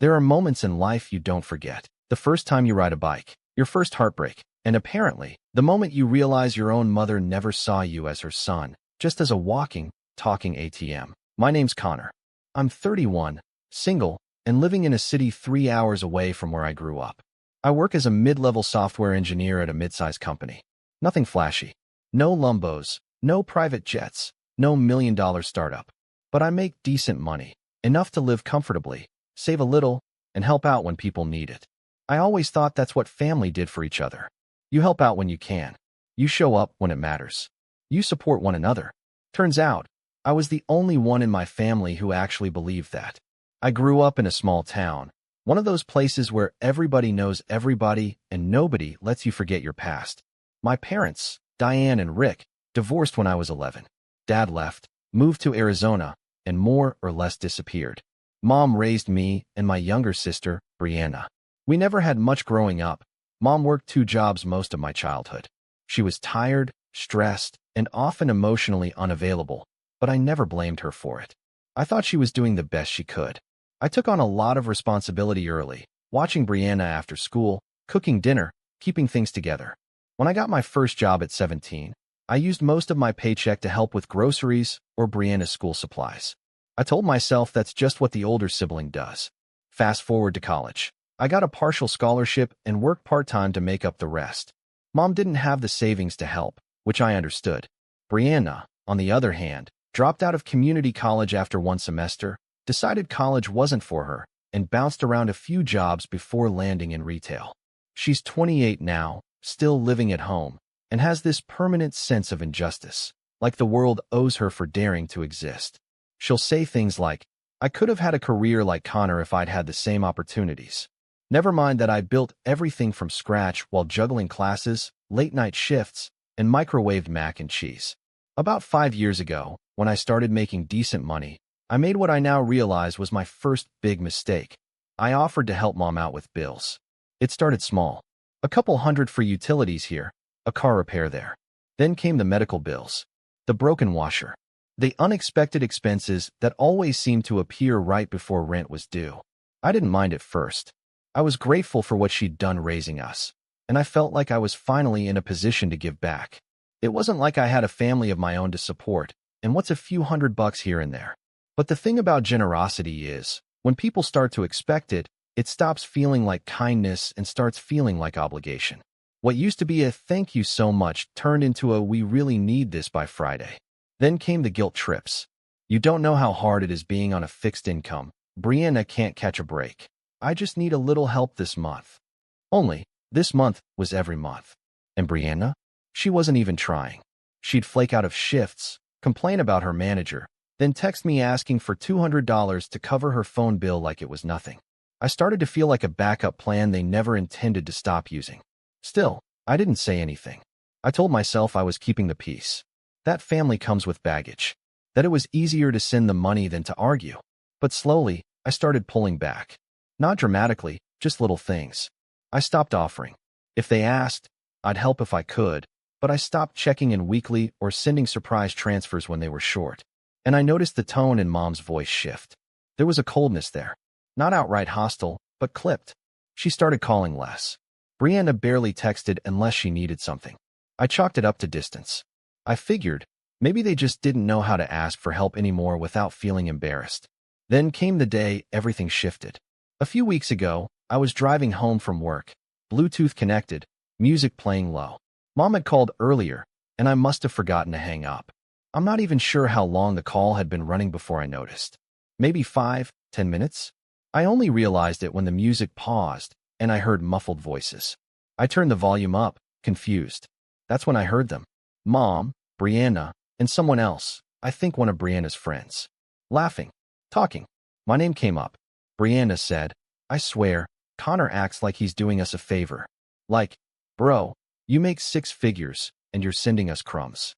There are moments in life you don't forget. The first time you ride a bike, your first heartbreak, and apparently, the moment you realize your own mother never saw you as her son, just as a walking, talking ATM. My name's Connor. I'm 31, single, and living in a city 3 hours away from where I grew up. I work as a mid-level software engineer at a mid-sized company. Nothing flashy. No Lumbos, no private jets, no million-dollar startup. But I make decent money, enough to live comfortably, save a little, and help out when people need it. I always thought that's what family did for each other. You help out when you can. You show up when it matters. You support one another. Turns out, I was the only one in my family who actually believed that. I grew up in a small town, one of those places where everybody knows everybody and nobody lets you forget your past. My parents, Diane and Rick, divorced when I was 11. Dad left, moved to Arizona, and more or less disappeared. Mom raised me and my younger sister, Brianna. We never had much growing up. Mom worked 2 jobs most of my childhood. She was tired, stressed, and often emotionally unavailable, but I never blamed her for it. I thought she was doing the best she could. I took on a lot of responsibility early, watching Brianna after school, cooking dinner, keeping things together. When I got my first job at 17, I used most of my paycheck to help with groceries or Brianna's school supplies. I told myself that's just what the older sibling does. Fast forward to college. I got a partial scholarship and worked part-time to make up the rest. Mom didn't have the savings to help, which I understood. Brianna, on the other hand, dropped out of community college after 1 semester, decided college wasn't for her, and bounced around a few jobs before landing in retail. She's 28 now, still living at home, and has this permanent sense of injustice, like the world owes her for daring to exist. She'll say things like, "I could have had a career like Connor if I'd had the same opportunities. Never mind that I built everything from scratch while juggling classes, late-night shifts, and microwaved mac and cheese." About 5 years ago, when I started making decent money, I made what I now realize was my first big mistake. I offered to help Mom out with bills. It started small. A couple hundred for utilities here, a car repair there. Then came the medical bills, the broken washer, the unexpected expenses that always seemed to appear right before rent was due. I didn't mind at first. I was grateful for what she'd done raising us, and I felt like I was finally in a position to give back. It wasn't like I had a family of my own to support, and what's a few $100 here and there? But the thing about generosity is, when people start to expect it, it stops feeling like kindness and starts feeling like obligation. What used to be a "thank you so much" turned into a "we really need this by Friday." Then came the guilt trips. You don't know how hard it is being on a fixed income. Brianna can't catch a break. I just need a little help this month. Only, this month was every month. And Brianna? She wasn't even trying. She'd flake out of shifts, complain about her manager, then text me asking for $200 to cover her phone bill like it was nothing. I started to feel like a backup plan they never intended to stop using. Still, I didn't say anything. I told myself I was keeping the peace. That family comes with baggage. That it was easier to send the money than to argue. But slowly, I started pulling back. Not dramatically, just little things. I stopped offering. If they asked, I'd help if I could, but I stopped checking in weekly or sending surprise transfers when they were short. And I noticed the tone in Mom's voice shift. There was a coldness there. Not outright hostile, but clipped. She started calling less. Brianna barely texted unless she needed something. I chalked it up to distance. I figured, maybe they just didn't know how to ask for help anymore without feeling embarrassed. Then came the day everything shifted. A few weeks ago, I was driving home from work, Bluetooth connected, music playing low. Mom had called earlier, and I must have forgotten to hang up. I'm not even sure how long the call had been running before I noticed. Maybe 5, 10 minutes? I only realized it when the music paused, and I heard muffled voices. I turned the volume up, confused. That's when I heard them. Mom, Brianna, and someone else, I think one of Brianna's friends. Laughing, talking. My name came up. Brianna said, "I swear, Connor acts like he's doing us a favor. Like, bro, you make 6 figures, and you're sending us crumbs."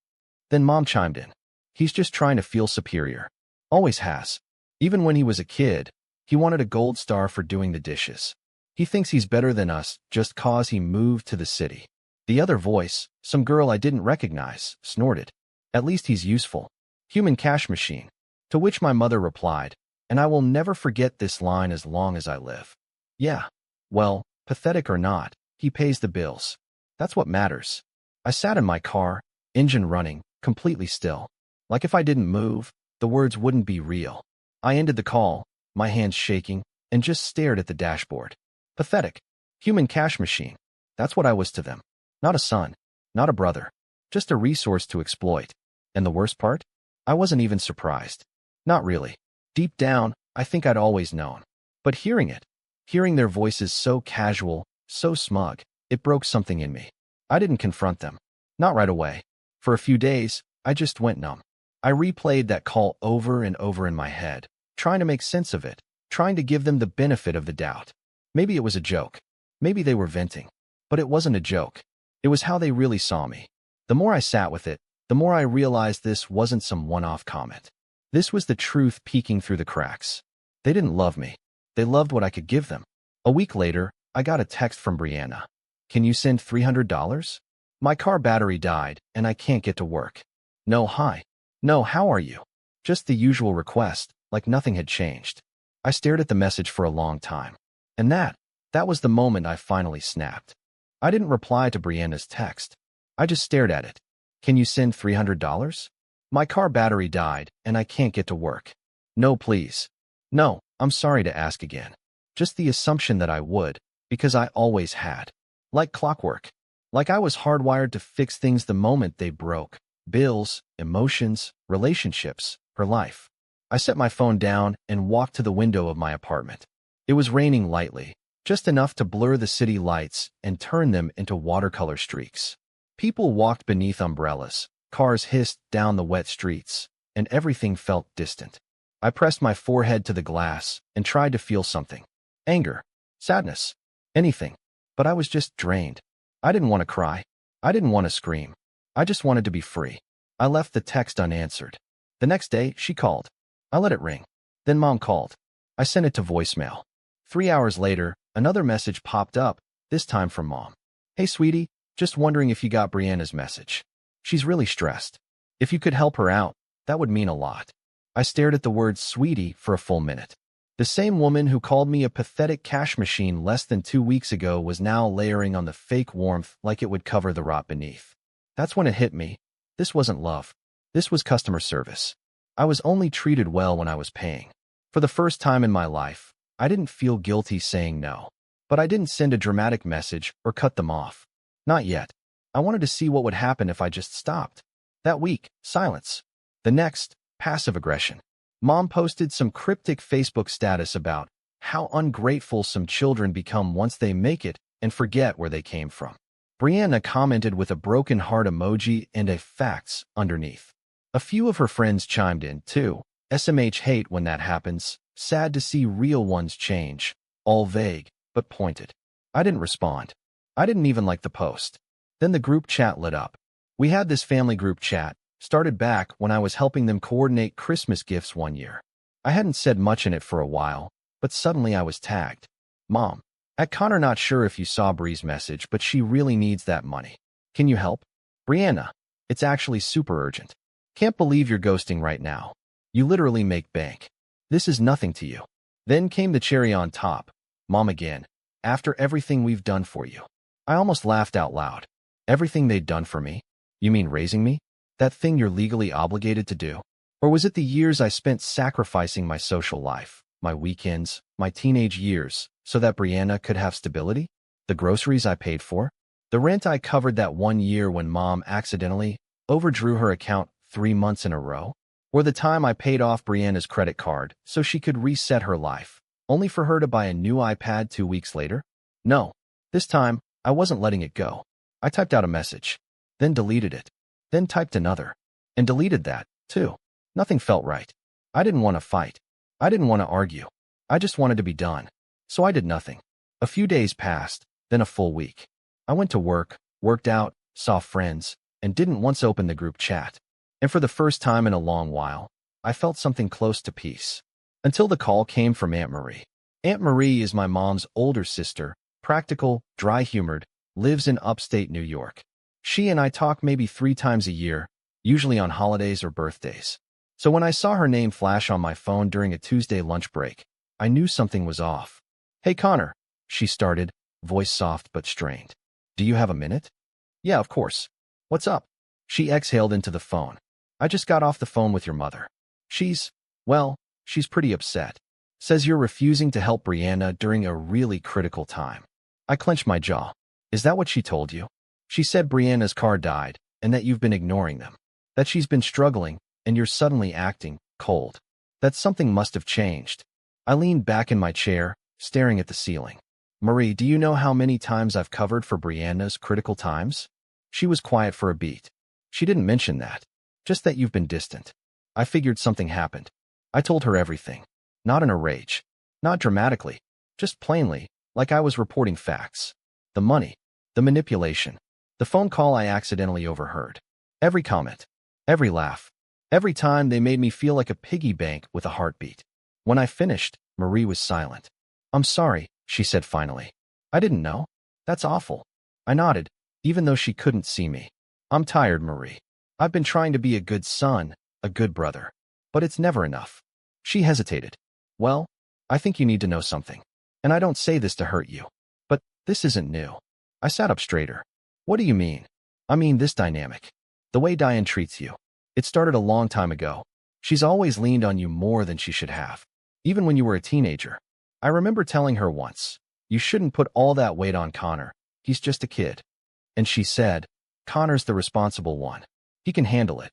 Then Mom chimed in. "He's just trying to feel superior. Always has. Even when he was a kid, he wanted a gold star for doing the dishes. He thinks he's better than us just 'cause he moved to the city." The other voice, some girl I didn't recognize, snorted. "At least he's useful. Human cash machine." To which my mother replied, and I will never forget this line as long as I live. Yeah, well, pathetic or not, he pays the bills. That's what matters. I sat in my car, engine running, completely still. Like if I didn't move, the words wouldn't be real. I ended the call, my hands shaking, and just stared at the dashboard. Pathetic. Human cash machine. That's what I was to them. Not a son, not a brother, just a resource to exploit. And the worst part? I wasn't even surprised. Not really. Deep down, I think I'd always known. But hearing their voices so casual, so smug, it broke something in me. I didn't confront them. Not right away. For a few days, I just went numb. I replayed that call over and over in my head, trying to make sense of it, trying to give them the benefit of the doubt. Maybe it was a joke. Maybe they were venting. But it wasn't a joke. It was how they really saw me. The more I sat with it, the more I realized this wasn't some one-off comment. This was the truth peeking through the cracks. They didn't love me. They loved what I could give them. A week later, I got a text from Brianna. Can you send $300? My car battery died, and I can't get to work. No, hi. No, how are you? Just the usual request, like nothing had changed. I stared at the message for a long time. And that was the moment I finally snapped. I didn't reply to Brianna's text. I just stared at it. Can you send $300? My car battery died, and I can't get to work. No, please. No, I'm sorry to ask again. Just the assumption that I would, because I always had. Like clockwork. Like I was hardwired to fix things the moment they broke. Bills, emotions, relationships, her life. I set my phone down and walked to the window of my apartment. It was raining lightly, just enough to blur the city lights and turn them into watercolor streaks. People walked beneath umbrellas, cars hissed down the wet streets, and everything felt distant. I pressed my forehead to the glass and tried to feel something. Anger, sadness, anything. But I was just drained. I didn't want to cry. I didn't want to scream. I just wanted to be free. I left the text unanswered. The next day, she called. I let it ring. Then Mom called. I sent it to voicemail. 3 hours later, another message popped up, this time from Mom. Hey, sweetie, just wondering if you got Brianna's message. She's really stressed. If you could help her out, that would mean a lot. I stared at the word sweetie for a full minute. The same woman who called me a pathetic cash machine less than 2 weeks ago was now layering on the fake warmth like it would cover the rot beneath. That's when it hit me. This wasn't love. This was customer service. I was only treated well when I was paying. For the first time in my life, I didn't feel guilty saying no. But I didn't send a dramatic message or cut them off. Not yet. I wanted to see what would happen if I just stopped. That week, silence. The next, passive aggression. Mom posted some cryptic Facebook status about how ungrateful some children become once they make it and forget where they came from. Brianna commented with a broken heart emoji and a facts underneath. A few of her friends chimed in, too. SMH hate when that happens. Sad to see real ones change. All vague, but pointed. I didn't respond. I didn't even like the post. Then the group chat lit up. We had this family group chat, started back when I was helping them coordinate Christmas gifts one year. I hadn't said much in it for a while, but suddenly I was tagged. Mom, at Connor, not sure if you saw Bree's message, but she really needs that money. Can you help? Brianna, it's actually super urgent. Can't believe you're ghosting right now. You literally make bank. This is nothing to you. Then came the cherry on top. Mom again. After everything we've done for you. I almost laughed out loud. Everything they'd done for me? You mean raising me? That thing you're legally obligated to do? Or was it the years I spent sacrificing my social life, my weekends, my teenage years, so that Brianna could have stability? The groceries I paid for? The rent I covered that one year when Mom accidentally overdrew her account 3 months in a row? Or the time I paid off Brianna's credit card so she could reset her life, only for her to buy a new iPad 2 weeks later? No. This time, I wasn't letting it go. I typed out a message, then deleted it, then typed another, and deleted that, too. Nothing felt right. I didn't want to fight. I didn't want to argue. I just wanted to be done. So I did nothing. A few days passed, then a full week. I went to work, worked out, saw friends, and didn't once open the group chat. And for the first time in a long while, I felt something close to peace. Until the call came from Aunt Marie. Aunt Marie is my mom's older sister, practical, dry-humored, lives in upstate New York. She and I talk maybe 3 times a year, usually on holidays or birthdays. So when I saw her name flash on my phone during a Tuesday lunch break, I knew something was off. "Hey, Connor," she started, voice soft but strained. "Do you have a minute?" "Yeah, of course. What's up?" She exhaled into the phone. "I just got off the phone with your mother. Well, she's pretty upset. Says you're refusing to help Brianna during a really critical time." I clenched my jaw. "Is that what she told you?" "She said Brianna's car died and that you've been ignoring them. That she's been struggling and you're suddenly acting cold. That something must have changed." I leaned back in my chair, staring at the ceiling. "Marie, do you know how many times I've covered for Brianna's critical times?" She was quiet for a beat. "She didn't mention that. Just that you've been distant." I figured something happened. I told her everything. Not in a rage. Not dramatically. Just plainly, like I was reporting facts. The money. The manipulation. The phone call I accidentally overheard. Every comment. Every laugh. Every time they made me feel like a piggy bank with a heartbeat. When I finished, Marie was silent. "I'm sorry," she said finally. "I didn't know. That's awful." I nodded, even though she couldn't see me. "I'm tired, Marie. I've been trying to be a good son, a good brother. But it's never enough." She hesitated. "Well, I think you need to know something. And I don't say this to hurt you. But this isn't new." I sat up straighter. "What do you mean?" "I mean this dynamic. The way Diane treats you. It started a long time ago. She's always leaned on you more than she should have. Even when you were a teenager. I remember telling her once, 'You shouldn't put all that weight on Connor. He's just a kid.' And she said, 'Connor's the responsible one. He can handle it.'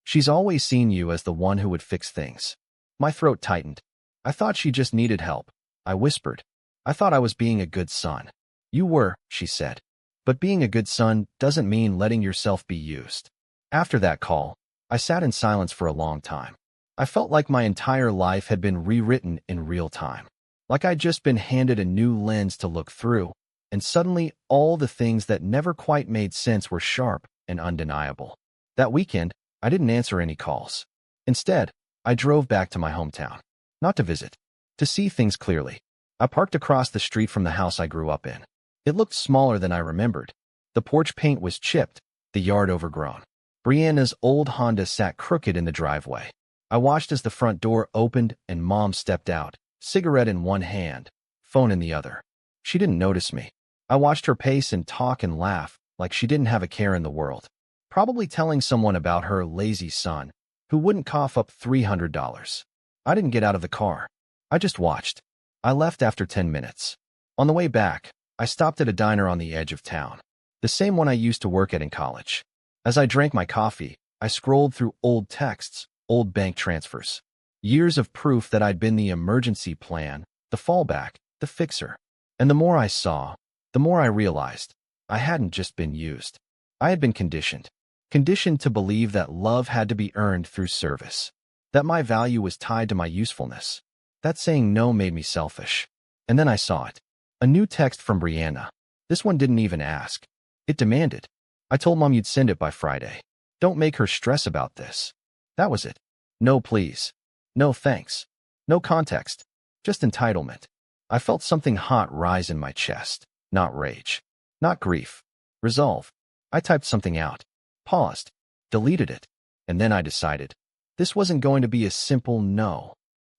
She's always seen you as the one who would fix things." My throat tightened. "I thought she just needed help," I whispered. "I thought I was being a good son." "You were," she said. "But being a good son doesn't mean letting yourself be used." After that call, I sat in silence for a long time. I felt like my entire life had been rewritten in real time. Like I'd just been handed a new lens to look through, and suddenly all the things that never quite made sense were sharp and undeniable. That weekend, I didn't answer any calls. Instead, I drove back to my hometown. Not to visit. To see things clearly. I parked across the street from the house I grew up in. It looked smaller than I remembered. The porch paint was chipped, the yard overgrown. Brianna's old Honda sat crooked in the driveway. I watched as the front door opened and Mom stepped out, cigarette in one hand, phone in the other. She didn't notice me. I watched her pace and talk and laugh like she didn't have a care in the world. Probably telling someone about her lazy son, who wouldn't cough up $300. I didn't get out of the car. I just watched. I left after 10 minutes. On the way back, I stopped at a diner on the edge of town. The same one I used to work at in college. As I drank my coffee, I scrolled through old texts, old bank transfers. Years of proof that I'd been the emergency plan, the fallback, the fixer. And the more I saw, the more I realized I hadn't just been used. I had been conditioned. Conditioned to believe that love had to be earned through service. That my value was tied to my usefulness. That saying no made me selfish. And then I saw it. A new text from Brianna. This one didn't even ask. It demanded. "I told Mom you'd send it by Friday. Don't make her stress about this." That was it. No please. No thanks. No context. Just entitlement. I felt something hot rise in my chest. Not rage. Not grief. Resolve. I typed something out. Paused. Deleted it. And then I decided. This wasn't going to be a simple no.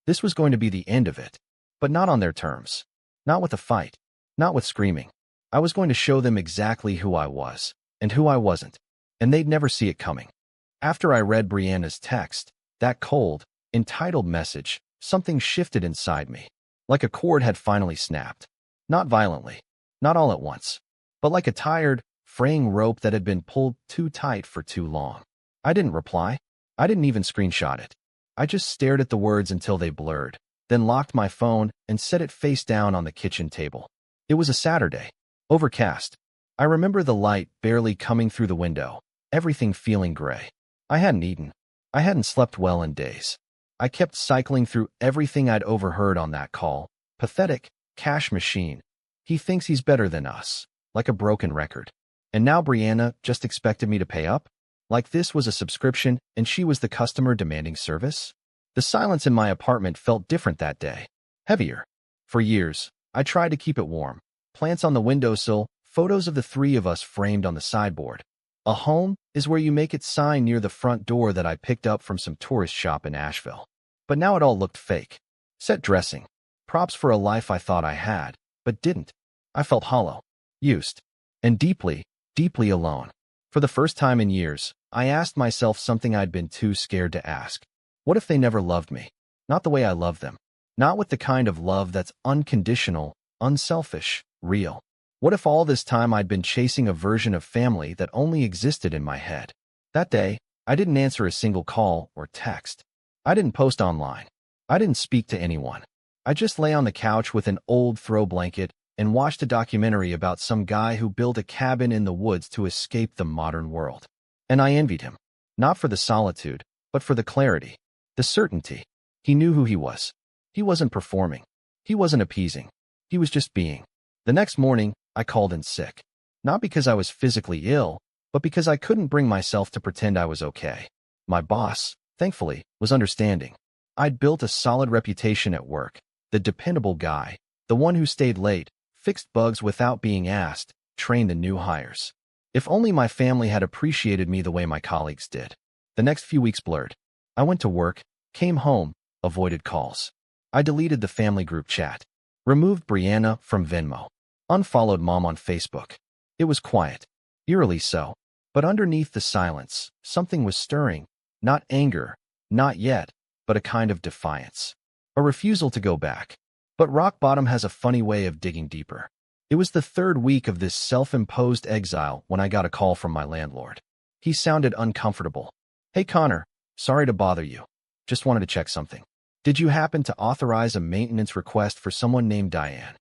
This was going to be the end of it. But not on their terms. Not with a fight. Not with screaming. I was going to show them exactly who I was. And who I wasn't. And they'd never see it coming. After I read Brianna's text, that cold, entitled message, something shifted inside me. Like a cord had finally snapped. Not violently. Not all at once. But like a tired, fraying rope that had been pulled too tight for too long. I didn't reply. I didn't even screenshot it. I just stared at the words until they blurred, then locked my phone and set it face down on the kitchen table. It was a Saturday. Overcast. I remember the light barely coming through the window, everything feeling gray. I hadn't eaten. I hadn't slept well in days. I kept cycling through everything I'd overheard on that call. Pathetic, cash machine. He thinks he's better than us. Like a broken record. And now Brianna just expected me to pay up? Like this was a subscription and she was the customer demanding service? The silence in my apartment felt different that day. Heavier. For years, I tried to keep it warm. Plants on the windowsill, photos of the three of us framed on the sideboard. A home is where you make it sign near the front door that I picked up from some tourist shop in Asheville. But now it all looked fake. Set dressing. Props for a life I thought I had, but didn't. I felt hollow, used, and deeply, deeply alone. For the first time in years, I asked myself something I'd been too scared to ask. What if they never loved me? Not the way I love them. Not with the kind of love that's unconditional, unselfish, real. What if all this time I'd been chasing a version of family that only existed in my head? That day, I didn't answer a single call or text. I didn't post online. I didn't speak to anyone. I just lay on the couch with an old throw blanket and watched a documentary about some guy who built a cabin in the woods to escape the modern world. And I envied him. Not for the solitude, but for the clarity, the certainty. He knew who he was. He wasn't performing. He wasn't appeasing. He was just being. The next morning, I called in sick. Not because I was physically ill, but because I couldn't bring myself to pretend I was okay. My boss, thankfully, was understanding. I'd built a solid reputation at work, the dependable guy, the one who stayed late, fixed bugs without being asked, trained the new hires. If only my family had appreciated me the way my colleagues did. The next few weeks blurred. I went to work, came home, avoided calls. I deleted the family group chat, removed Brianna from Venmo, unfollowed Mom on Facebook. It was quiet, eerily so, but underneath the silence, something was stirring. Not anger, not yet, but a kind of defiance. A refusal to go back. But rock bottom has a funny way of digging deeper. It was the third week of this self-imposed exile when I got a call from my landlord. He sounded uncomfortable. "Hey Connor, sorry to bother you. Just wanted to check something. Did you happen to authorize a maintenance request for someone named Diane?"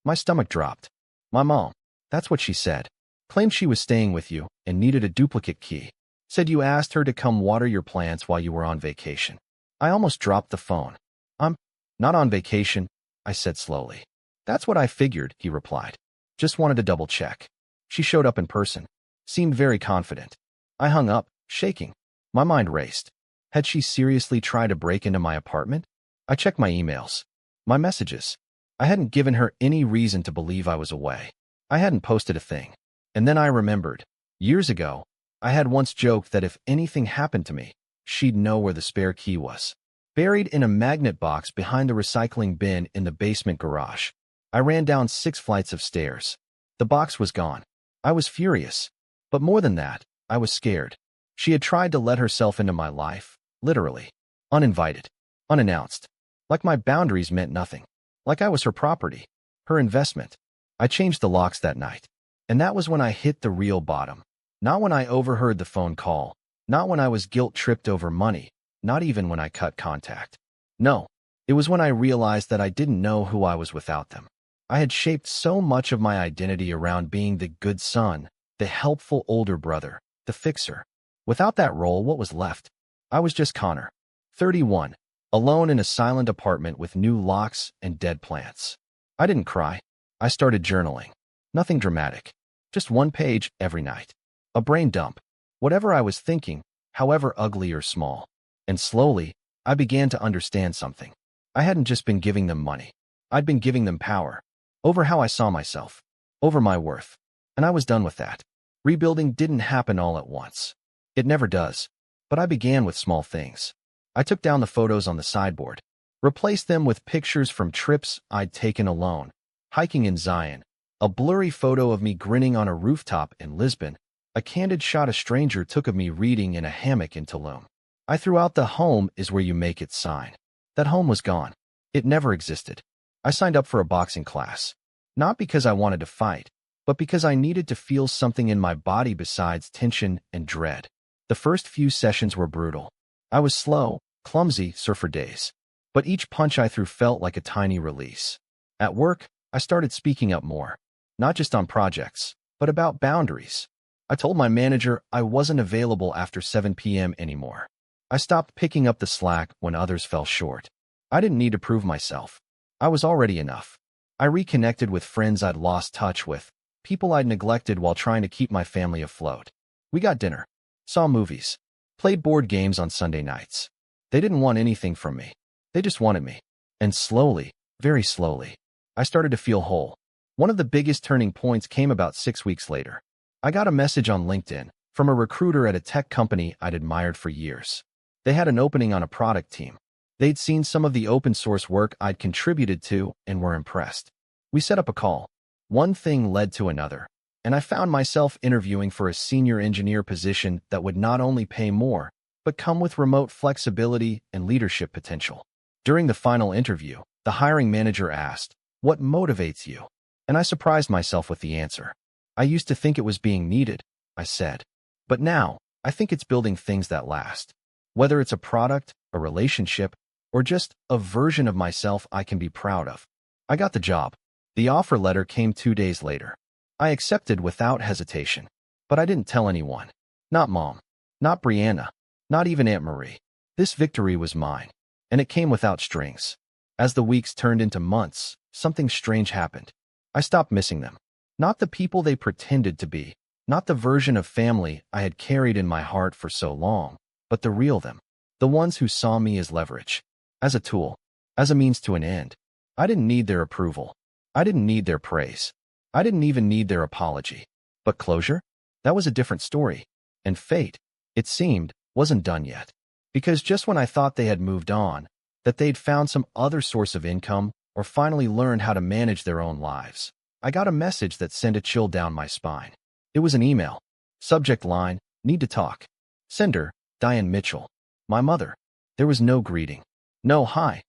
My stomach dropped. My mom, that's what she said. Claimed she was staying with you and needed a duplicate key. Said you asked her to come water your plants while you were on vacation. I almost dropped the phone. "I'm not on vacation," I said slowly. "That's what I figured," he replied. "Just wanted to double check." She showed up in person. Seemed very confident. I hung up, shaking. My mind raced. Had she seriously tried to break into my apartment? I checked my emails. My messages. I hadn't given her any reason to believe I was away. I hadn't posted a thing. And then I remembered. Years ago, I had once joked that if anything happened to me, she'd know where the spare key was. Buried in a magnet box behind the recycling bin in the basement garage. I ran down 6 flights of stairs. The box was gone. I was furious. But more than that, I was scared. She had tried to let herself into my life, literally. Uninvited. Unannounced. Like my boundaries meant nothing. Like I was her property. Her investment. I changed the locks that night. And that was when I hit the real bottom. Not when I overheard the phone call. Not when I was guilt-tripped over money. Not even when I cut contact. No, it was when I realized that I didn't know who I was without them. I had shaped so much of my identity around being the good son, the helpful older brother, the fixer. Without that role, what was left? I was just Connor, 31, alone in a silent apartment with new locks and dead plants. I didn't cry. I started journaling. Nothing dramatic. Just 1 page every night. A brain dump. Whatever I was thinking, however ugly or small. And slowly, I began to understand something. I hadn't just been giving them money. I'd been giving them power. Over how I saw myself. Over my worth. And I was done with that. Rebuilding didn't happen all at once. It never does. But I began with small things. I took down the photos on the sideboard. Replaced them with pictures from trips I'd taken alone. Hiking in Zion. A blurry photo of me grinning on a rooftop in Lisbon. A candid shot a stranger took of me reading in a hammock in Tulum. I threw out the home is where you make it sign. That home was gone. It never existed. I signed up for a boxing class. Not because I wanted to fight, but because I needed to feel something in my body besides tension and dread. The first few sessions were brutal. I was slow, clumsy, surfer days. But each punch I threw felt like a tiny release. At work, I started speaking up more. Not just on projects, but about boundaries. I told my manager I wasn't available after 7 p.m. anymore. I stopped picking up the slack when others fell short. I didn't need to prove myself. I was already enough. I reconnected with friends I'd lost touch with, people I'd neglected while trying to keep my family afloat. We got dinner, saw movies, played board games on Sunday nights. They didn't want anything from me. They just wanted me. And slowly, very slowly, I started to feel whole. One of the biggest turning points came about 6 weeks later. I got a message on LinkedIn from a recruiter at a tech company I'd admired for years. They had an opening on a product team. They'd seen some of the open source work I'd contributed to and were impressed. We set up a call. One thing led to another, and I found myself interviewing for a senior engineer position that would not only pay more, but come with remote flexibility and leadership potential. During the final interview, the hiring manager asked, "What motivates you?" And I surprised myself with the answer. "I used to think it was being needed," I said. "But now, I think it's building things that last. Whether it's a product, a relationship, or just a version of myself I can be proud of." I got the job. The offer letter came 2 days later. I accepted without hesitation. But I didn't tell anyone. Not Mom. Not Brianna. Not even Aunt Marie. This victory was mine. And it came without strings. As the weeks turned into months, something strange happened. I stopped missing them. Not the people they pretended to be. Not the version of family I had carried in my heart for so long. But the real them. The ones who saw me as leverage. As a tool. As a means to an end. I didn't need their approval. I didn't need their praise. I didn't even need their apology. But closure? That was a different story. And fate, it seemed, wasn't done yet. Because just when I thought they had moved on, that they'd found some other source of income, or finally learned how to manage their own lives, I got a message that sent a chill down my spine. It was an email. Subject line, "Need to talk." Sender, Diane Mitchell. My mother. There was no greeting. No hi.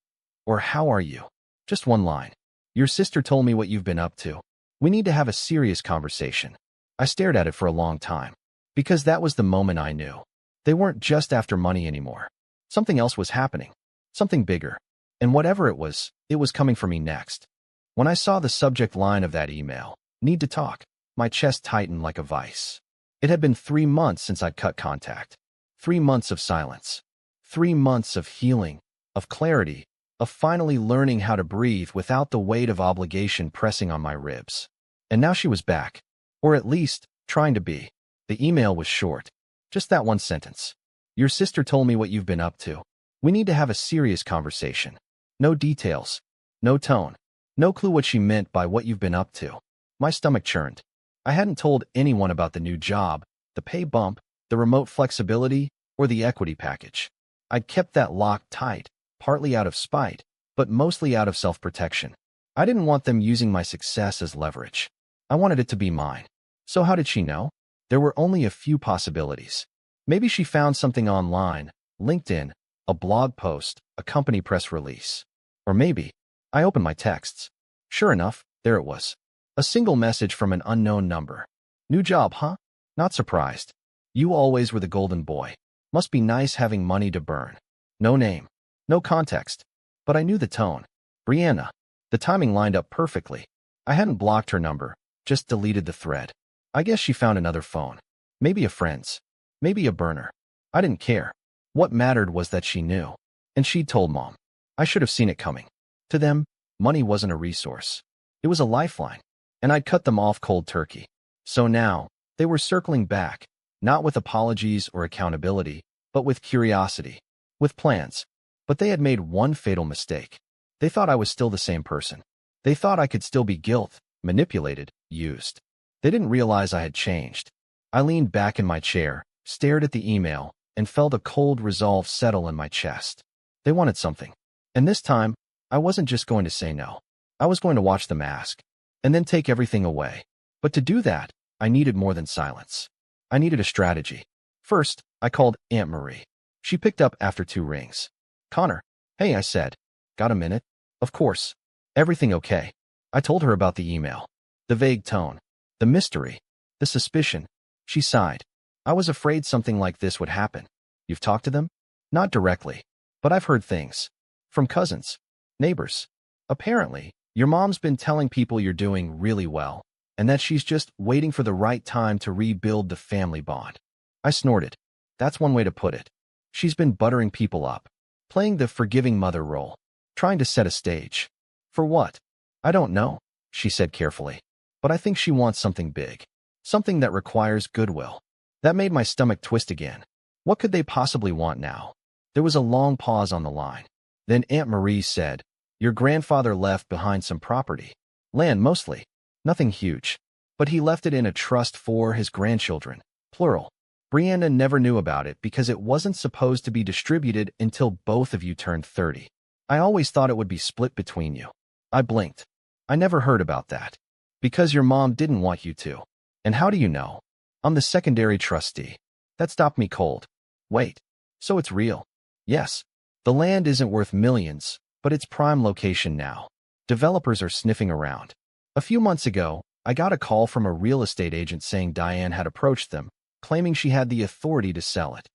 Or how are you? Just one line. "Your sister told me what you've been up to. We need to have a serious conversation." I stared at it for a long time. Because that was the moment I knew. They weren't just after money anymore. Something else was happening. Something bigger. And whatever it was coming for me next. When I saw the subject line of that email, "Need to talk," my chest tightened like a vice. It had been 3 months since I'd cut contact. 3 months of silence. 3 months of healing, of clarity, of finally learning how to breathe without the weight of obligation pressing on my ribs. And now she was back. Or at least, trying to be. The email was short. Just that one sentence. "Your sister told me what you've been up to. We need to have a serious conversation." No details. No tone. No clue what she meant by "what you've been up to." My stomach churned. I hadn't told anyone about the new job, the pay bump, the remote flexibility, or the equity package. I'd kept that locked tight, partly out of spite, but mostly out of self-protection. I didn't want them using my success as leverage. I wanted it to be mine. So how did she know? There were only a few possibilities. Maybe she found something online, LinkedIn, a blog post, a company press release. Or maybe, I opened my texts. Sure enough, there it was. A single message from an unknown number. "New job, huh? Not surprised. You always were the golden boy. Must be nice having money to burn." No name. No context. But I knew the tone. Brianna. The timing lined up perfectly. I hadn't blocked her number, just deleted the thread. I guess she found another phone. Maybe a friend's. Maybe a burner. I didn't care. What mattered was that she knew. And she'd told Mom. I should have seen it coming. To them, money wasn't a resource. It was a lifeline. And I'd cut them off cold turkey. So now, they were circling back, not with apologies or accountability, but with curiosity. With plans. But they had made one fatal mistake. They thought I was still the same person. They thought I could still be guilt, manipulated, used. They didn't realize I had changed. I leaned back in my chair, stared at the email, and felt a cold resolve settle in my chest. They wanted something. And this time, I wasn't just going to say no. I was going to watch them ask. And then take everything away. But to do that, I needed more than silence. I needed a strategy. First, I called Aunt Marie. She picked up after 2 rings. "Connor." "Hey," I said. "Got a minute?" "Of course." "Everything okay?" I told her about the email. The vague tone. The mystery. The suspicion. She sighed. "I was afraid something like this would happen." "You've talked to them?" "Not directly. But I've heard things. From cousins. Neighbors. Apparently, your mom's been telling people you're doing really well, and that she's just waiting for the right time to rebuild the family bond." I snorted. That's one way to put it. She's been buttering people up. Playing the forgiving mother role. Trying to set a stage. For what? "I don't know," she said carefully. "But I think she wants something big. Something that requires goodwill." That made my stomach twist again. What could they possibly want now? There was a long pause on the line. Then Aunt Marie said, "Your grandfather left behind some property. Land mostly. Nothing huge. But he left it in a trust for his grandchildren. Plural. Brianna never knew about it because it wasn't supposed to be distributed until both of you turned 30. I always thought it would be split between you. I blinked. I never heard about that. Because your mom didn't want you to. And how do you know? I'm the secondary trustee. That stopped me cold. Wait. So it's real? Yes. The land isn't worth millions, but it's prime location now. Developers are sniffing around. A few months ago, I got a call from a real estate agent saying Diane had approached them, claiming she had the authority to sell it.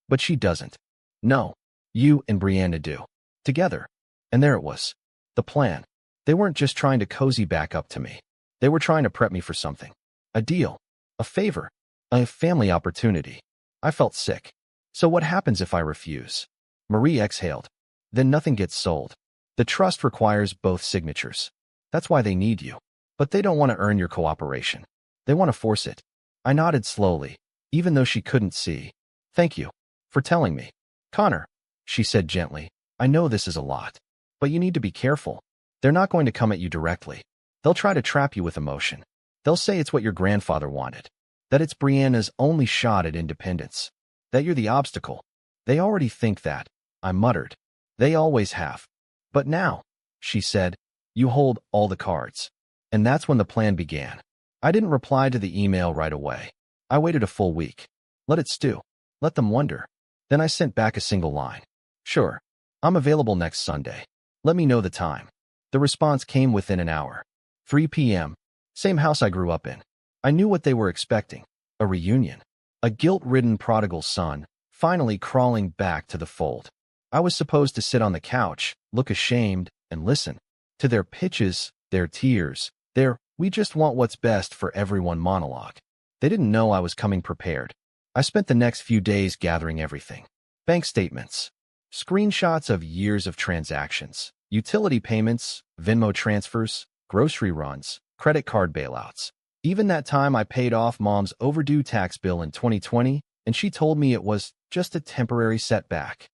But she doesn't. No. You and Brianna do. Together. And there it was. The plan. They weren't just trying to cozy back up to me. They were trying to prep me for something. A deal. A favor. A family opportunity. I felt sick. So what happens if I refuse? Marie exhaled. Then nothing gets sold. The trust requires both signatures. That's why they need you. But they don't want to earn your cooperation. They want to force it. I nodded slowly, even though she couldn't see. Thank you for telling me. Connor, she said gently, I know this is a lot, but you need to be careful. They're not going to come at you directly. They'll try to trap you with emotion. They'll say it's what your grandfather wanted, that it's Brianna's only shot at independence, that you're the obstacle. They already think that, I muttered. They always have. But now, she said, you hold all the cards. And that's when the plan began. I didn't reply to the email right away. I waited a full week. Let it stew. Let them wonder. Then I sent back a single line. Sure. I'm available next Sunday. Let me know the time. The response came within an hour. 3 p.m. Same house I grew up in. I knew what they were expecting. A reunion. A guilt-ridden prodigal son, finally crawling back to the fold. I was supposed to sit on the couch, look ashamed, and listen to their pitches, their tears, their "we just want what's best for everyone" monologue. They didn't know I was coming prepared. I spent the next few days gathering everything. Bank statements, screenshots of years of transactions, utility payments, Venmo transfers, grocery runs, credit card bailouts. Even that time I paid off Mom's overdue tax bill in 2020, and she told me it was just a temporary setback.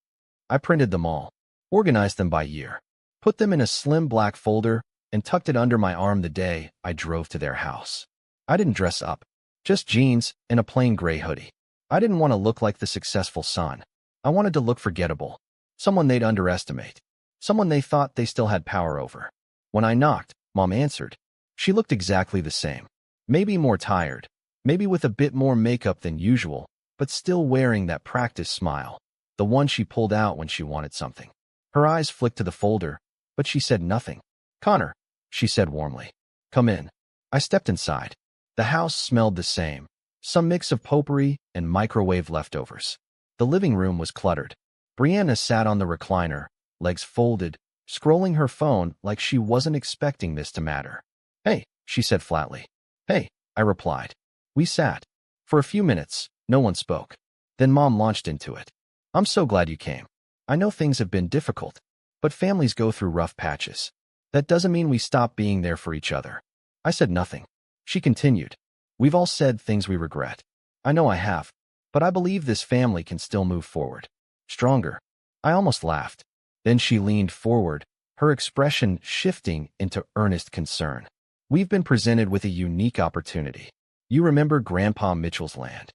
I printed them all, organized them by year, put them in a slim black folder, and tucked it under my arm the day I drove to their house. I didn't dress up, just jeans and a plain gray hoodie. I didn't want to look like the successful son. I wanted to look forgettable, someone they'd underestimate, someone they thought they still had power over. When I knocked, Mom answered. She looked exactly the same, maybe more tired, maybe with a bit more makeup than usual, but still wearing that practice smile, the one she pulled out when she wanted something. Her eyes flicked to the folder, but she said nothing. Connor, she said warmly. Come in. I stepped inside. The house smelled the same, some mix of potpourri and microwave leftovers. The living room was cluttered. Brianna sat on the recliner, legs folded, scrolling her phone like she wasn't expecting this to matter. Hey, she said flatly. Hey, I replied. We sat. For a few minutes, no one spoke. Then Mom launched into it. I'm so glad you came. I know things have been difficult, but families go through rough patches. That doesn't mean we stop being there for each other. I said nothing. She continued. We've all said things we regret. I know I have, but I believe this family can still move forward. Stronger. I almost laughed. Then she leaned forward, her expression shifting into earnest concern. We've been presented with a unique opportunity. You remember Grandpa Mitchell's land?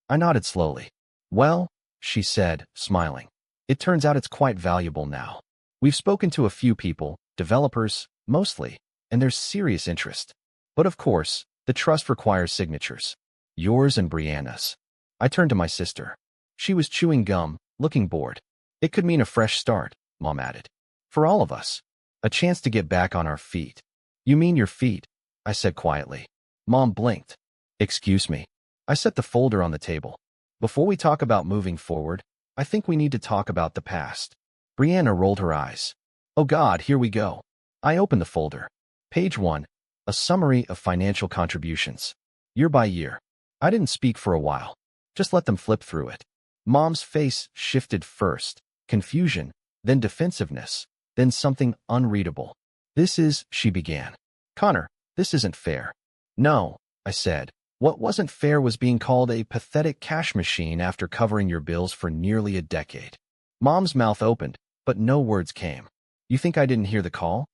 I nodded slowly. Well, she said, smiling. It turns out it's quite valuable now. We've spoken to a few people, developers, mostly, and there's serious interest. But of course, the trust requires signatures. Yours and Brianna's. I turned to my sister. She was chewing gum, looking bored. It could mean a fresh start, Mom added. For all of us. A chance to get back on our feet. You mean your feet? I said quietly. Mom blinked. Excuse me. I set the folder on the table. Before we talk about moving forward, I think we need to talk about the past. Brianna rolled her eyes. Oh God, here we go. I opened the folder. Page 1. A summary of financial contributions. Year by year. I didn't speak for a while. Just let them flip through it. Mom's face shifted first. Confusion, then defensiveness, then something unreadable. This is, she began. Connor, this isn't fair. No, I said. What wasn't fair was being called a pathetic cash machine after covering your bills for nearly a decade. Mom's mouth opened, but no words came. You think I didn't hear the call?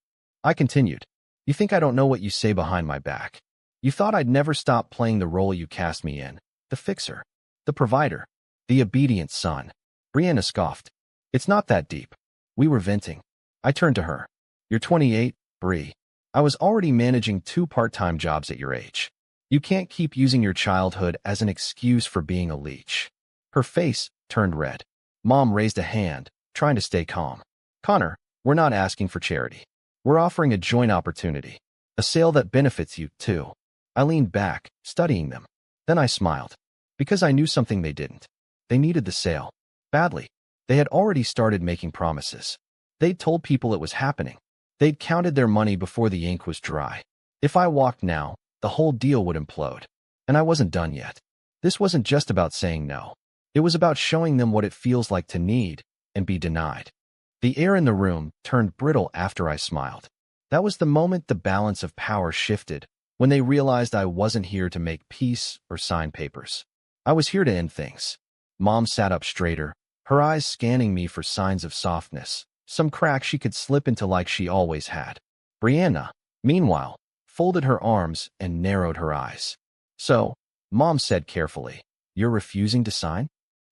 I continued. You think I don't know what you say behind my back? You thought I'd never stop playing the role you cast me in, the fixer. The provider. The obedient son. Brianna scoffed. It's not that deep. We were venting. I turned to her. You're 28, Bri. I was already managing 2 part-time jobs at your age. You can't keep using your childhood as an excuse for being a leech. Her face turned red. Mom raised a hand, trying to stay calm. Connor, we're not asking for charity. We're offering a joint opportunity. A sale that benefits you, too. I leaned back, studying them. Then I smiled. Because I knew something they didn't. They needed the sale. Badly. They had already started making promises. They'd told people it was happening. They'd counted their money before the ink was dry. If I walked now, the whole deal would implode. And I wasn't done yet. This wasn't just about saying no. It was about showing them what it feels like to need and be denied. The air in the room turned brittle after I smiled. That was the moment the balance of power shifted, when they realized I wasn't here to make peace or sign papers. I was here to end things. Mom sat up straighter, her eyes scanning me for signs of softness, some crack she could slip into like she always had. Brianna, meanwhile, folded her arms and narrowed her eyes. So, Mom said carefully, you're refusing to sign?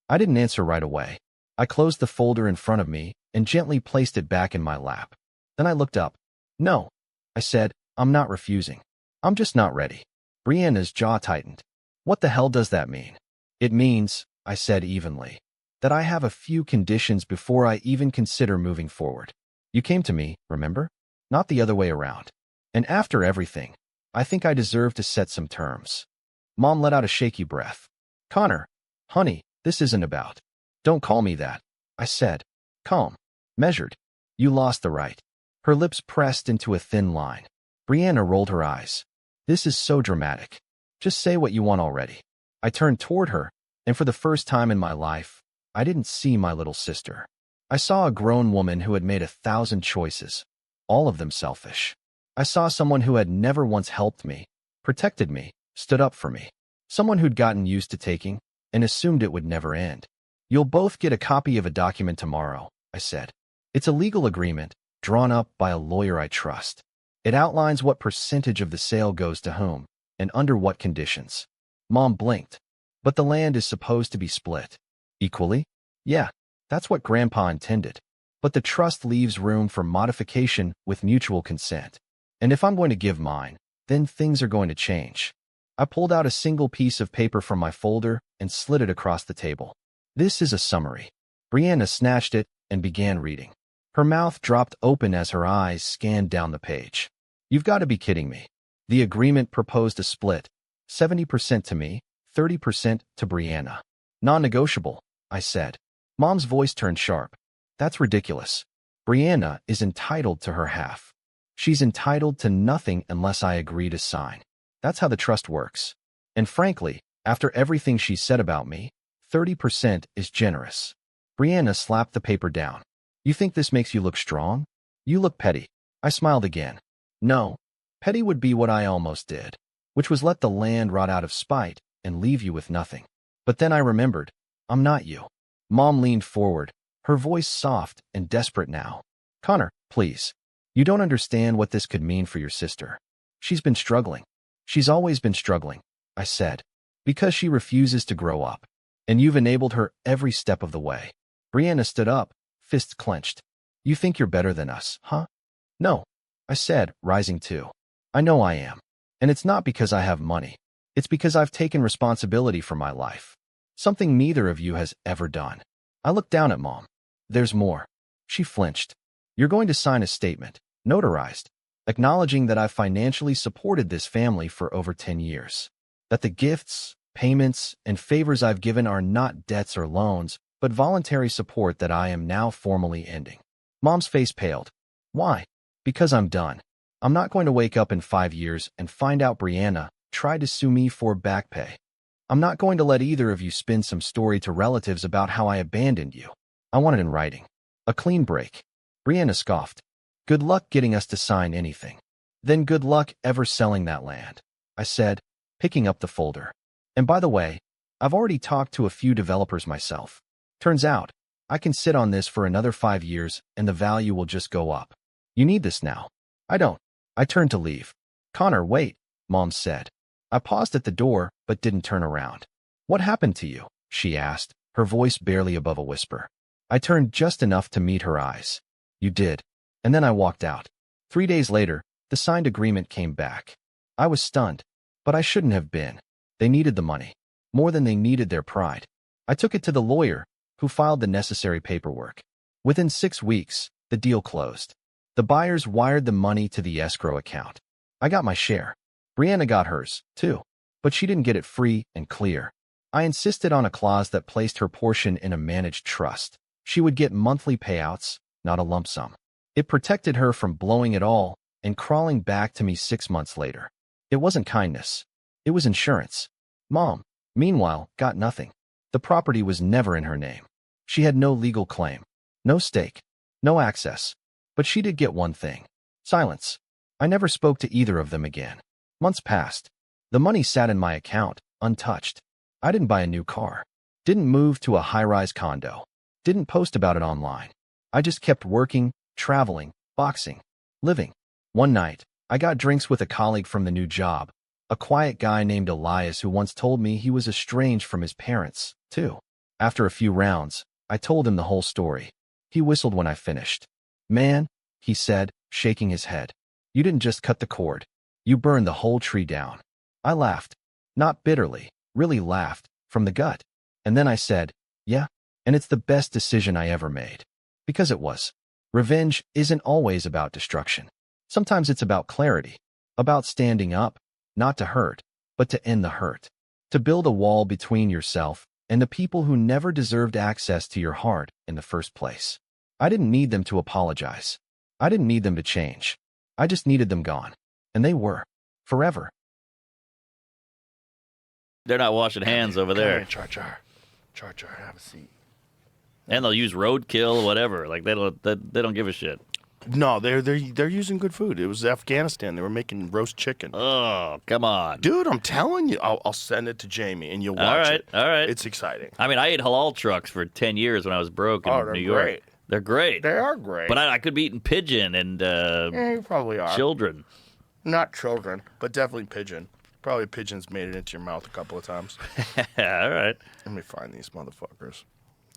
I didn't answer right away. I closed the folder in front of me and gently placed it back in my lap. Then I looked up. No, I said, I'm not refusing. I'm just not ready. Brianna's jaw tightened. What the hell does that mean? It means, I said evenly, that I have a few conditions before I even consider moving forward. You came to me, remember? Not the other way around. And after everything, I think I deserve to set some terms. Mom let out a shaky breath. Connor, honey, this isn't about. Don't call me that, I said. Calm. Measured. You lost the right. Her lips pressed into a thin line. Brianna rolled her eyes. This is so dramatic. Just say what you want already. I turned toward her, and for the first time in my life, I didn't see my little sister. I saw a grown woman who had made 1,000 choices, all of them selfish. I saw someone who had never once helped me, protected me, stood up for me. Someone who'd gotten used to taking and assumed it would never end. You'll both get a copy of a document tomorrow, I said. It's a legal agreement, drawn up by a lawyer I trust. It outlines what percentage of the sale goes to whom, and under what conditions. Mom blinked. But the land is supposed to be split. Equally? Yeah, that's what Grandpa intended. But the trust leaves room for modification with mutual consent. And if I'm going to give mine, then things are going to change. I pulled out a single piece of paper from my folder and slid it across the table. This is a summary. Brianna snatched it and began reading. Her mouth dropped open as her eyes scanned down the page. You've got to be kidding me. The agreement proposed a split. 70% to me, 30% to Brianna. Non-negotiable, I said. Mom's voice turned sharp. That's ridiculous. Brianna is entitled to her half. She's entitled to nothing unless I agree to sign. That's how the trust works. And frankly, after everything she said about me, 30% is generous. Brianna slapped the paper down. You think this makes you look strong? You look petty. I smiled again. No, petty would be what I almost did, which was let the land rot out of spite and leave you with nothing. But then I remembered, I'm not you. Mom leaned forward, her voice soft and desperate now. Connor, please. You don't understand what this could mean for your sister. She's been struggling. She's always been struggling, I said, because she refuses to grow up. And you've enabled her every step of the way. Brianna stood up, fists clenched. You think you're better than us, huh? No, I said, rising too. I know I am. And it's not because I have money. It's because I've taken responsibility for my life. Something neither of you has ever done. I looked down at Mom. There's more. She flinched. You're going to sign a statement, notarized, acknowledging that I've financially supported this family for over 10 years. That the gifts, payments, and favors I've given are not debts or loans, but voluntary support that I am now formally ending. Mom's face paled. Why? Because I'm done. I'm not going to wake up in 5 years and find out Brianna tried to sue me for back pay. I'm not going to let either of you spin some story to relatives about how I abandoned you. I want it in writing. A clean break. Brianna scoffed. Good luck getting us to sign anything. Then good luck ever selling that land, I said, picking up the folder. And by the way, I've already talked to a few developers myself. Turns out, I can sit on this for another 5 years and the value will just go up. You need this now. I don't. I turned to leave. Connor, wait, Mom said. I paused at the door, but didn't turn around. What happened to you? she asked, her voice barely above a whisper. I turned just enough to meet her eyes. You did. And then I walked out. 3 days later, the signed agreement came back. I was stunned, but I shouldn't have been. They needed the money, more than they needed their pride. I took it to the lawyer, who filed the necessary paperwork. Within 6 weeks, the deal closed. The buyers wired the money to the escrow account. I got my share. Brianna got hers, too. But she didn't get it free and clear. I insisted on a clause that placed her portion in a managed trust. She would get monthly payouts, not a lump sum. It protected her from blowing it all and crawling back to me 6 months later. It wasn't kindness. It was insurance. Mom, meanwhile, got nothing. The property was never in her name. She had no legal claim, no stake, no access. But she did get one thing: silence. I never spoke to either of them again. Months passed. The money sat in my account, untouched. I didn't buy a new car. Didn't move to a high-rise condo. Didn't post about it online. I just kept working, traveling, boxing, living. One night, I got drinks with a colleague from the new job, a quiet guy named Elias who once told me he was estranged from his parents, too. After a few rounds, I told him the whole story. He whistled when I finished. Man, he said, shaking his head, you didn't just cut the cord. You burned the whole tree down. I laughed. Not bitterly, really laughed, from the gut. And then I said, yeah, and it's the best decision I ever made. Because it was. Revenge isn't always about destruction. Sometimes it's about clarity, about standing up, not to hurt, but to end the hurt. To build a wall between yourself and the people who never deserved access to your heart in the first place. I didn't need them to apologize. I didn't need them to change. I just needed them gone. And they were. Forever. They're not washing hands over there. Jar Jar, have a seat. And they'll use roadkill, whatever. Like they don't give a shit. No, they're using good food. It was Afghanistan. They were making roast chicken. Oh, come on, dude! I'm telling you, I'll send it to Jamie and you'll watch it. All right. It's exciting. I mean, I ate halal trucks for 10 years when I was broke in New York. Great. They're great. They are great. But I could be eating pigeon and you probably are. Children. Not children, but definitely pigeon. Probably pigeons made it into your mouth a couple of times. All right. Let me find these motherfuckers.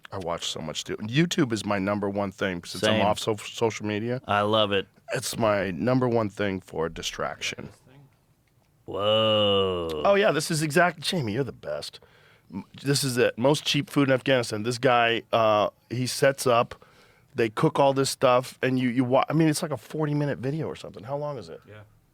I watch so much, dude. YouTube is my number one thing since I'm off social media. I love it. It's my number one thing for distraction. Whoa. Oh, yeah, this is exactly... Jamie, you're the best. This is it. Most cheap food in Afghanistan. This guy, he sets up, they cook all this stuff, and you watch... I mean, it's like a 40-minute video or something. How long is it?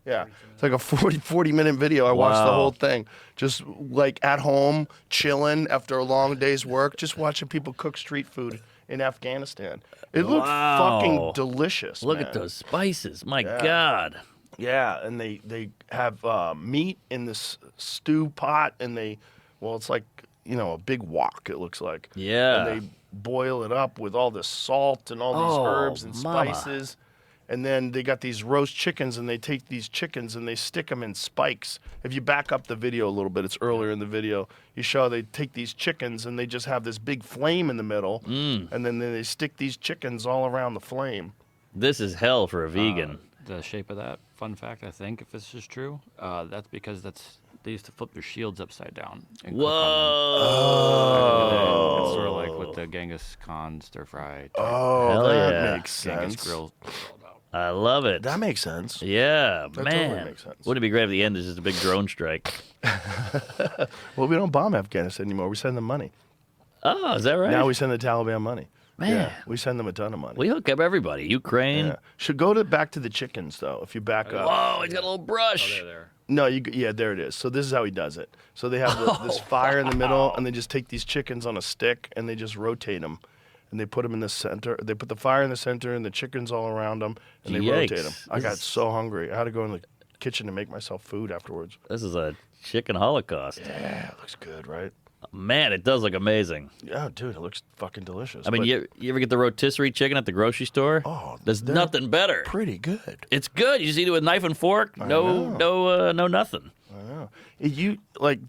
Yeah. It's like a 40-minute video. I watched the whole thing. Just like at home, chilling after a long day's work, just watching people cook street food in Afghanistan. It looked fucking delicious. Look at those spices. My God. Yeah, and they have meat in this stew pot, and it's like, a big wok, it looks like. Yeah. And they boil it up with all this salt and all these herbs and spices. And then they got these roast chickens, and they take these chickens and they stick them in spikes. If you back up the video a little bit, it's earlier in the video, you show they take these chickens and they just have this big flame in the middle, and then they stick these chickens all around the flame. This is hell for a vegan. The shape of that, fun fact, I think, if this is true, that's because they used to flip their shields upside down. And Whoa! Oh. It's sort of like with the Genghis Khan stir fry. Oh, that makes sense. Genghis grill. I love it. That makes sense. Yeah, that man. Totally makes sense. Wouldn't it be great if the end is just a big drone strike? Well, we don't bomb Afghanistan anymore. We send them money. Oh, is that right? Now we send the Taliban money. Man. Yeah, we send them a ton of money. We hook up everybody. Ukraine. Yeah. Should go back to the chickens, though, if you back up. Whoa, he's got a little brush. Oh, there. No, there it is. So this is how he does it. So they have this fire in the middle, and they just take these chickens on a stick, and they just rotate them. And they put them in the center. They put the fire in the center and the chickens all around them, and they rotate them. I got so hungry. I had to go in the kitchen to make myself food afterwards. This is a chicken holocaust. Yeah, it looks good, right? Man, it does look amazing. Yeah, dude, it looks fucking delicious. I mean, you ever get the rotisserie chicken at the grocery store? Oh, there's nothing better. Pretty good. It's good. You just eat it with knife and fork. No nothing. I know.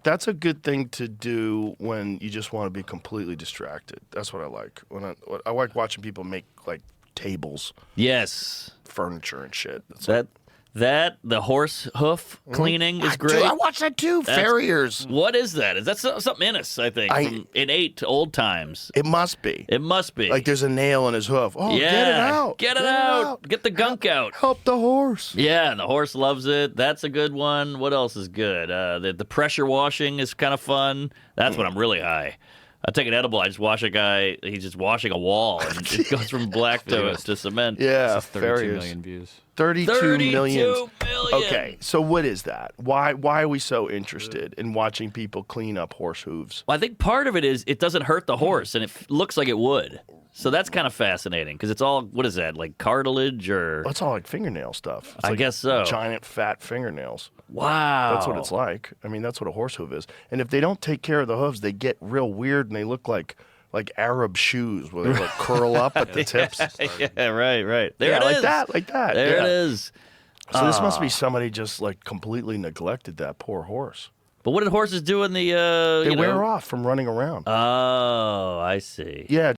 That's a good thing to do when you just want to be completely distracted. That's what I like. I like watching people make like tables, Yes, furniture and shit. The horse hoof cleaning is great. Dude, I watched that too. Farriers. What is that? Is that something in us? I think from innate to old times. It must be. It must be. Like there's a nail in his hoof. Oh, yeah, get it out. Get it out. Get the gunk out. Help the horse. Yeah, and the horse loves it. That's a good one. What else is good? The pressure washing is kind of fun. That's when I'm really high. I take an edible. I just watch a guy. He's just washing a wall, and it goes from black to cement. Yeah, 32 million views. 32 million. million. Okay, so what is that? Why are we so interested in watching people clean up horse hooves? Well, I think part of it is it doesn't hurt the horse, and it looks like it would. So that's kind of fascinating because it's all, what is that, like cartilage or? Well, it's all like fingernail stuff. It's I like guess so. Giant fat fingernails. Wow. That's what it's like. I mean, that's what a horse hoof is. And if they don't take care of the hooves, they get real weird and they look like Arab shoes where they like curl up at the tips. Yeah, right. There yeah, it like is. like that. There yeah. it is. So this must be somebody just like completely neglected that poor horse. But what did horses do in the? They wear off from running around. Oh, I see. Yeah.